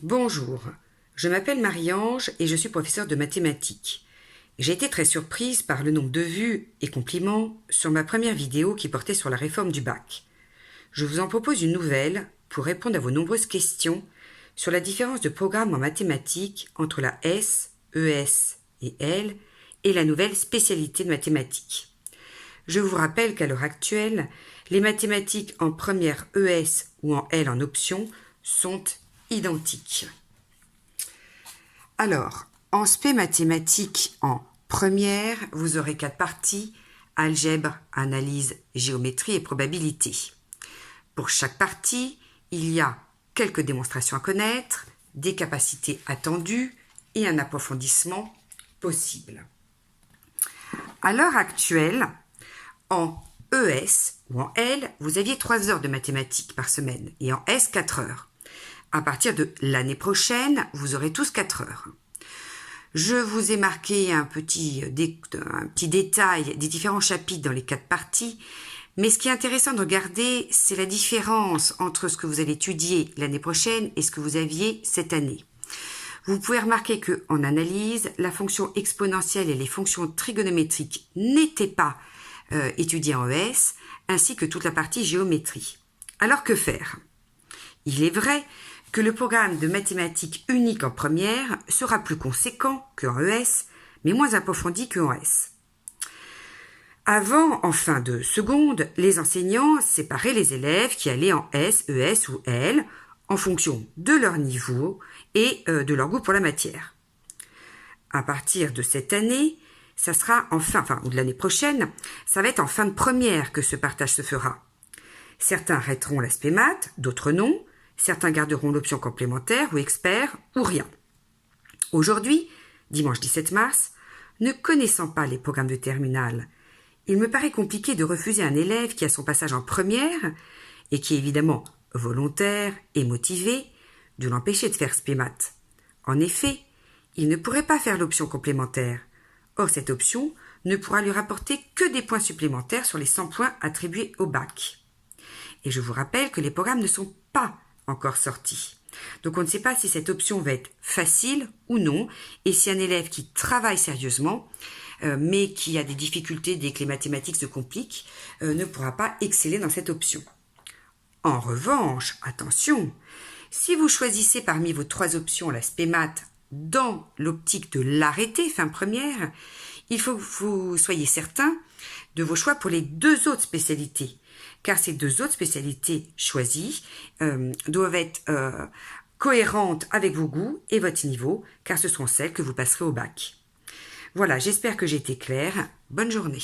Bonjour, je m'appelle Marie-Ange et je suis professeure de mathématiques. J'ai été très surprise par le nombre de vues et compliments sur ma première vidéo qui portait sur la réforme du bac. Je vous en propose une nouvelle pour répondre à vos nombreuses questions sur la différence de programme en mathématiques entre la S, ES et L et la nouvelle spécialité de mathématiques. Je vous rappelle qu'à l'heure actuelle, les mathématiques en première ES ou en L en option sont identiques. Alors, en spé mathématiques en première, vous aurez 4 parties: algèbre, analyse, géométrie et probabilité. Pour chaque partie, il y a quelques démonstrations à connaître, des capacités attendues et un approfondissement possible. À l'heure actuelle, en ES ou en L, vous aviez 3 heures de mathématiques par semaine et en S, 4 heures. À partir de l'année prochaine, vous aurez tous 4 heures. Je vous ai marqué un petit détail des différents chapitres dans les 4 parties, mais ce qui est intéressant de regarder, c'est la différence entre ce que vous allez étudier l'année prochaine et ce que vous aviez cette année. Vous pouvez remarquer qu'en analyse, la fonction exponentielle et les fonctions trigonométriques n'étaient pas étudiées en ES, ainsi que toute la partie géométrie. Alors que faire ? Il est vrai que le programme de mathématiques unique en première sera plus conséquent qu'en ES, mais moins approfondi qu'en S. Avant, en fin de seconde, les enseignants séparaient les élèves qui allaient en S, ES ou L en fonction de leur niveau et de leur goût pour la matière. À partir de cette année, ça sera ou de l'année prochaine, ça va être en fin de première que ce partage se fera. Certains arrêteront l'aspect maths, d'autres non. Certains garderont l'option complémentaire ou expert ou rien. Aujourd'hui, dimanche 17 mars, ne connaissant pas les programmes de terminale, il me paraît compliqué de refuser un élève qui a son passage en première et qui est évidemment volontaire et motivé, de l'empêcher de faire spé maths. En effet, il ne pourrait pas faire l'option complémentaire. Or, cette option ne pourra lui rapporter que des points supplémentaires sur les 100 points attribués au bac. Et je vous rappelle que les programmes ne sont pas encore sortis. Donc on ne sait pas si cette option va être facile ou non, et si un élève qui travaille sérieusement, mais qui a des difficultés dès que les mathématiques se compliquent, ne pourra pas exceller dans cette option. En revanche, attention, si vous choisissez parmi vos 3 options la spé maths dans l'optique de l'arrêter fin première, il faut que vous soyez certain de vos choix pour les 2 autres spécialités, car ces 2 autres spécialités choisies doivent être cohérentes avec vos goûts et votre niveau, car ce seront celles que vous passerez au bac. Voilà, j'espère que j'ai été claire. Bonne journée.